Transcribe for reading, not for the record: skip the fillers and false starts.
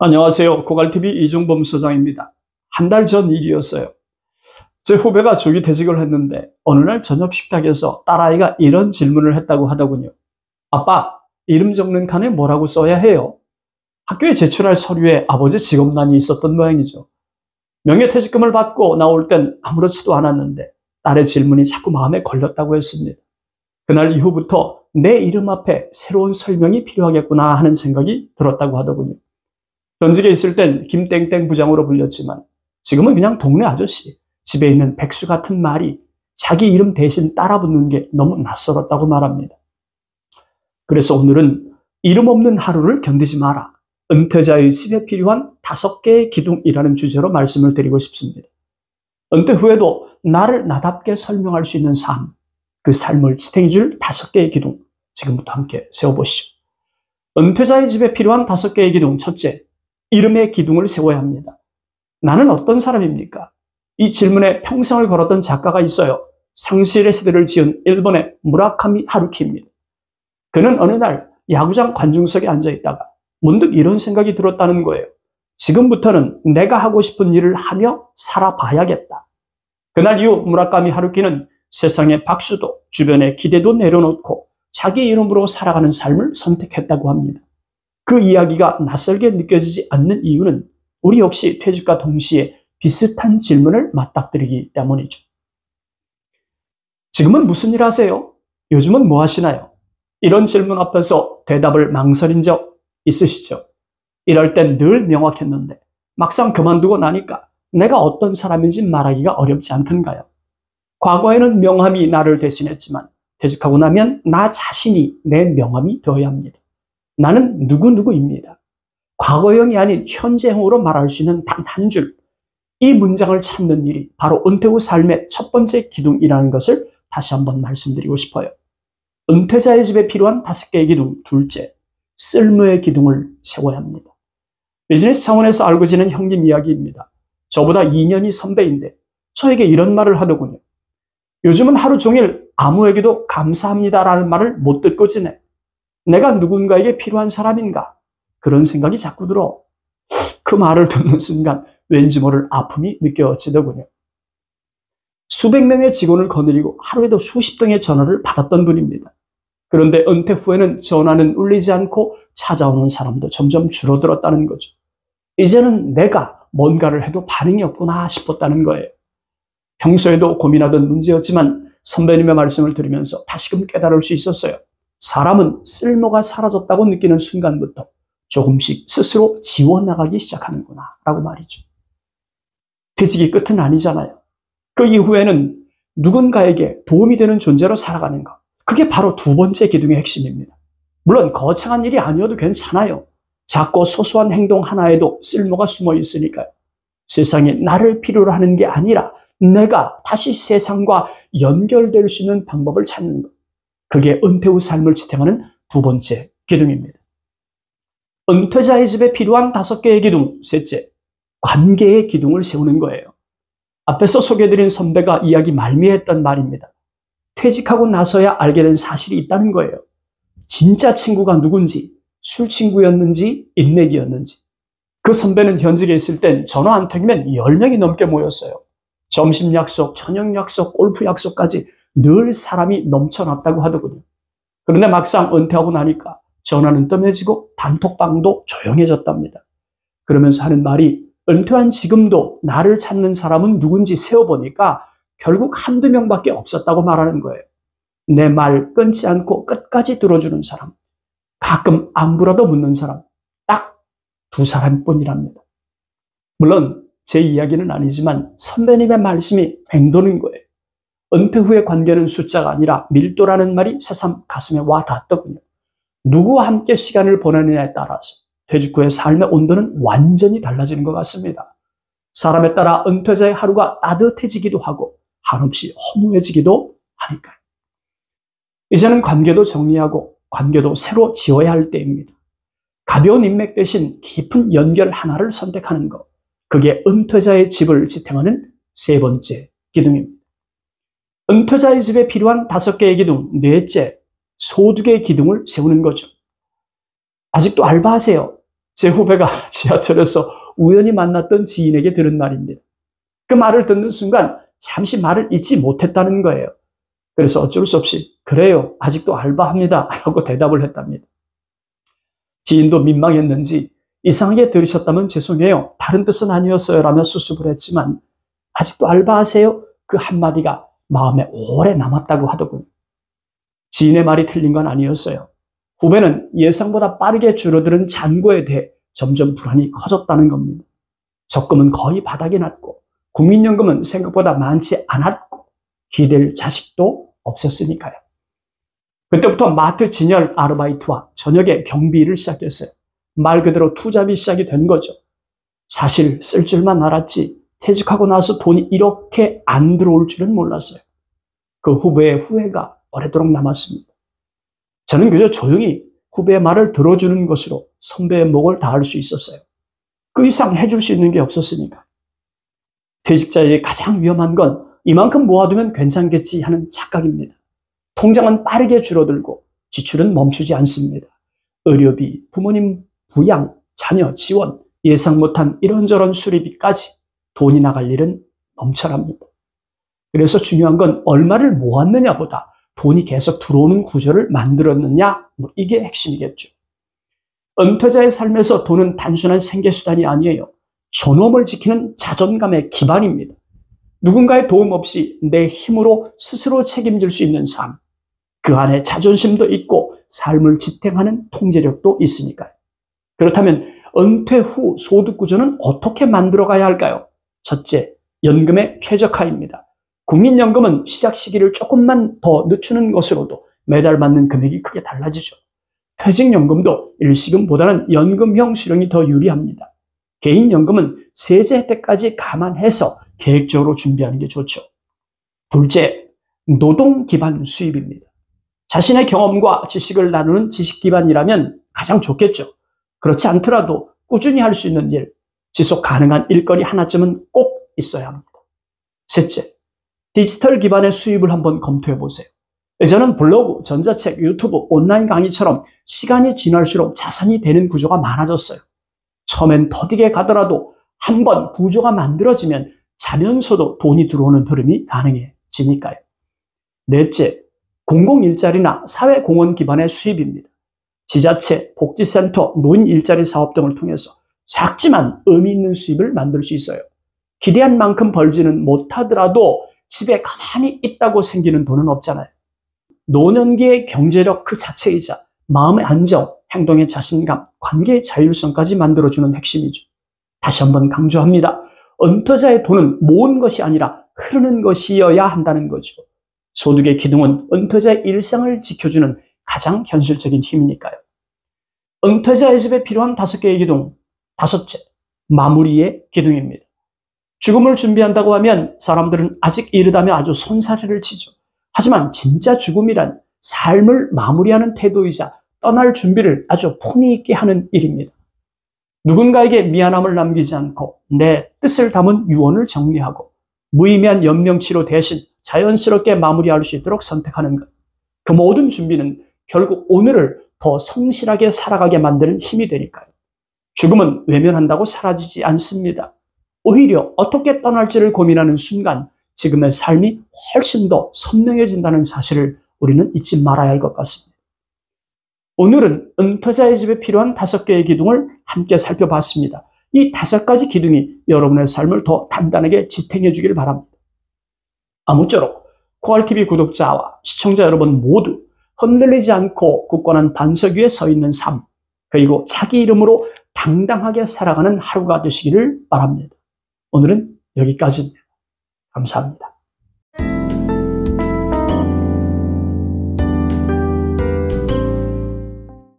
안녕하세요. 고갈TV 이종범 소장입니다. 한 달 전 일이었어요. 제 후배가 조기 퇴직을 했는데 어느 날 저녁 식탁에서 딸아이가 이런 질문을 했다고 하더군요. 아빠, 이름 적는 칸에 뭐라고 써야 해요? 학교에 제출할 서류에 아버지 직업란이 있었던 모양이죠. 명예퇴직금을 받고 나올 땐 아무렇지도 않았는데 딸의 질문이 자꾸 마음에 걸렸다고 했습니다. 그날 이후부터 내 이름 앞에 새로운 설명이 필요하겠구나 하는 생각이 들었다고 하더군요. 현직에 있을 땐 김땡땡 부장으로 불렸지만 지금은 그냥 동네 아저씨, 집에 있는 백수 같은 말이 자기 이름 대신 따라붙는 게 너무 낯설었다고 말합니다. 그래서 오늘은 이름 없는 하루를 견디지 마라. 은퇴자의 집에 필요한 5개의 기둥이라는 주제로 말씀을 드리고 싶습니다. 은퇴 후에도 나를 나답게 설명할 수 있는 삶, 그 삶을 지탱해줄 5개의 기둥, 지금부터 함께 세워보시죠. 은퇴자의 집에 필요한 5개의 기둥, 첫째, 이름의 기둥을 세워야 합니다. 나는 어떤 사람입니까? 이 질문에 평생을 걸었던 작가가 있어요. 상실의 시대를 지은 일본의 무라카미 하루키입니다. 그는 어느 날 야구장 관중석에 앉아있다가 문득 이런 생각이 들었다는 거예요. 지금부터는 내가 하고 싶은 일을 하며 살아봐야겠다. 그날 이후 무라카미 하루키는 세상의 박수도 주변의 기대도 내려놓고 자기 이름으로 살아가는 삶을 선택했다고 합니다. 그 이야기가 낯설게 느껴지지 않는 이유는 우리 역시 퇴직과 동시에 비슷한 질문을 맞닥뜨리기 때문이죠. 지금은 무슨 일 하세요? 요즘은 뭐 하시나요? 이런 질문 앞에서 대답을 망설인 적 있으시죠? 이럴 땐 늘 명확했는데 막상 그만두고 나니까 내가 어떤 사람인지 말하기가 어렵지 않던가요? 과거에는 명함이 나를 대신했지만 퇴직하고 나면 나 자신이 내 명함이 되어야 합니다. 나는 누구누구입니다. 과거형이 아닌 현재형으로 말할 수 있는 단 한 줄. 이 문장을 찾는 일이 바로 은퇴 후 삶의 첫 번째 기둥이라는 것을 다시 한번 말씀드리고 싶어요. 은퇴자의 집에 필요한 5개의 기둥. 둘째, 쓸모의 기둥을 세워야 합니다. 비즈니스 차원에서 알고 지낸 형님 이야기입니다. 저보다 2년이 선배인데 저에게 이런 말을 하더군요. 요즘은 하루 종일 아무에게도 감사합니다라는 말을 못 듣고 지내. 내가 누군가에게 필요한 사람인가? 그런 생각이 자꾸 들어. 그 말을 듣는 순간 왠지 모를 아픔이 느껴지더군요. 수백 명의 직원을 거느리고 하루에도 수십 통의 전화를 받았던 분입니다. 그런데 은퇴 후에는 전화는 울리지 않고 찾아오는 사람도 점점 줄어들었다는 거죠. 이제는 내가 뭔가를 해도 반응이 없구나 싶었다는 거예요. 평소에도 고민하던 문제였지만 선배님의 말씀을 들으면서 다시금 깨달을 수 있었어요. 사람은 쓸모가 사라졌다고 느끼는 순간부터 조금씩 스스로 지워나가기 시작하는구나 라고 말이죠. 퇴직이 끝은 아니잖아요. 그 이후에는 누군가에게 도움이 되는 존재로 살아가는 것. 그게 바로 두 번째 기둥의 핵심입니다. 물론 거창한 일이 아니어도 괜찮아요. 작고 소소한 행동 하나에도 쓸모가 숨어 있으니까요. 세상에 나를 필요로 하는 게 아니라 내가 다시 세상과 연결될 수 있는 방법을 찾는 것. 그게 은퇴 후 삶을 지탱하는 두 번째 기둥입니다. 은퇴자의 집에 필요한 5개의 기둥. 셋째, 관계의 기둥을 세우는 거예요. 앞에서 소개해드린 선배가 이야기 말미에 했던 말입니다. 퇴직하고 나서야 알게 된 사실이 있다는 거예요. 진짜 친구가 누군지, 술 친구였는지, 인맥이었는지. 그 선배는 현직에 있을 땐 전화 한 통이면 10명이 넘게 모였어요. 점심 약속, 저녁 약속, 골프 약속까지 늘 사람이 넘쳐났다고 하더군요. 그런데 막상 은퇴하고 나니까 전화는 뜸해지고 단톡방도 조용해졌답니다. 그러면서 하는 말이 은퇴한 지금도 나를 찾는 사람은 누군지 세어보니까 결국 한두 명밖에 없었다고 말하는 거예요. 내 말 끊지 않고 끝까지 들어주는 사람, 가끔 안부라도 묻는 사람, 딱 2사람뿐이랍니다. 물론 제 이야기는 아니지만 선배님의 말씀이 맴도는 거예요. 은퇴 후의 관계는 숫자가 아니라 밀도라는 말이 새삼 가슴에 와 닿더군요. 누구와 함께 시간을 보내느냐에 따라서 퇴직 후의 삶의 온도는 완전히 달라지는 것 같습니다. 사람에 따라 은퇴자의 하루가 따뜻해지기도 하고 한없이 허무해지기도 하니까요. 이제는 관계도 정리하고 관계도 새로 지어야 할 때입니다. 가벼운 인맥 대신 깊은 연결 하나를 선택하는 것. 그게 은퇴자의 집을 지탱하는 세 번째 기둥입니다. 은퇴자의 집에 필요한 5개의 기둥. 넷째, 소득의 기둥을 세우는 거죠. 아직도 알바하세요. 제 후배가 지하철에서 우연히 만났던 지인에게 들은 말입니다. 그 말을 듣는 순간 잠시 말을 잊지 못했다는 거예요. 그래서 어쩔 수 없이 그래요, 아직도 알바합니다 라고 대답을 했답니다. 지인도 민망했는지 이상하게 들으셨다면 죄송해요, 다른 뜻은 아니었어요 라며 수습을 했지만 아직도 알바하세요? 그 한마디가 마음에 오래 남았다고 하더군요. 지인의 말이 틀린 건 아니었어요. 후배는 예상보다 빠르게 줄어드는 잔고에 대해 점점 불안이 커졌다는 겁니다. 적금은 거의 바닥이 났고 국민연금은 생각보다 많지 않았고 기댈 자식도 없었으니까요. 그때부터 마트 진열 아르바이트와 저녁에 경비 일을 시작했어요. 말 그대로 투잡이 시작이 된 거죠. 사실 쓸 줄만 알았지 퇴직하고 나서 돈이 이렇게 안 들어올 줄은 몰랐어요. 그 후배의 후회가 오래도록 남았습니다. 저는 그저 조용히 후배의 말을 들어주는 것으로 선배의 목을 다할 수 있었어요. 그 이상 해줄 수 있는 게 없었으니까. 퇴직자에게 가장 위험한 건 이만큼 모아두면 괜찮겠지 하는 착각입니다. 통장은 빠르게 줄어들고 지출은 멈추지 않습니다. 의료비, 부모님 부양, 자녀 지원, 예상 못한 이런저런 수리비까지 돈이 나갈 일은 넘쳐납니다. 그래서 중요한 건 얼마를 모았느냐보다 돈이 계속 들어오는 구조를 만들었느냐, 이게 핵심이겠죠. 은퇴자의 삶에서 돈은 단순한 생계수단이 아니에요. 존엄을 지키는 자존감의 기반입니다. 누군가의 도움 없이 내 힘으로 스스로 책임질 수 있는 삶, 그 안에 자존심도 있고 삶을 지탱하는 통제력도 있으니까요. 그렇다면 은퇴 후 소득 구조는 어떻게 만들어가야 할까요? 첫째, 연금의 최적화입니다. 국민연금은 시작 시기를 조금만 더 늦추는 것으로도 매달 받는 금액이 크게 달라지죠. 퇴직연금도 일시금보다는 연금형 수령이 더 유리합니다. 개인연금은 세제 혜택까지 감안해서 계획적으로 준비하는 게 좋죠. 둘째, 노동 기반 수입입니다. 자신의 경험과 지식을 나누는 지식 기반이라면 가장 좋겠죠. 그렇지 않더라도 꾸준히 할 수 있는 일, 지속 가능한 일거리 하나쯤은 꼭 있어야 합니다. 셋째, 디지털 기반의 수입을 한번 검토해 보세요. 저는 블로그, 전자책, 유튜브, 온라인 강의처럼 시간이 지날수록 자산이 되는 구조가 많아졌어요. 처음엔 더디게 가더라도 한번 구조가 만들어지면 자면서도 돈이 들어오는 흐름이 가능해지니까요. 넷째, 공공일자리나 사회공헌 기반의 수입입니다. 지자체, 복지센터, 노인 일자리 사업 등을 통해서 작지만 의미 있는 수입을 만들 수 있어요. 기대한 만큼 벌지는 못하더라도 집에 가만히 있다고 생기는 돈은 없잖아요. 노년기의 경제력 그 자체이자 마음의 안정, 행동의 자신감, 관계의 자율성까지 만들어주는 핵심이죠. 다시 한번 강조합니다. 은퇴자의 돈은 모은 것이 아니라 흐르는 것이어야 한다는 거죠. 소득의 기둥은 은퇴자의 일상을 지켜주는 가장 현실적인 힘이니까요. 은퇴자의 집에 필요한 5개의 기둥. 다섯째, 마무리의 기둥입니다. 죽음을 준비한다고 하면 사람들은 아직 이르다며 아주 손사래를 치죠. 하지만 진짜 죽음이란 삶을 마무리하는 태도이자 떠날 준비를 아주 품위 있게 하는 일입니다. 누군가에게 미안함을 남기지 않고 내 뜻을 담은 유언을 정리하고 무의미한 연명치료 대신 자연스럽게 마무리할 수 있도록 선택하는 것. 그 모든 준비는 결국 오늘을 더 성실하게 살아가게 만드는 힘이 되니까요. 죽음은 외면한다고 사라지지 않습니다. 오히려 어떻게 떠날지를 고민하는 순간 지금의 삶이 훨씬 더 선명해진다는 사실을 우리는 잊지 말아야 할 것 같습니다. 오늘은 은퇴자의 집에 필요한 5개의 기둥을 함께 살펴봤습니다. 이 5가지 기둥이 여러분의 삶을 더 단단하게 지탱해 주길 바랍니다. 아무쪼록 코알TV 구독자와 시청자 여러분 모두 흔들리지 않고 굳건한 반석 위에 서 있는 삶, 그리고 자기 이름으로 당당하게 살아가는 하루가 되시기를 바랍니다. 오늘은 여기까지입니다. 감사합니다.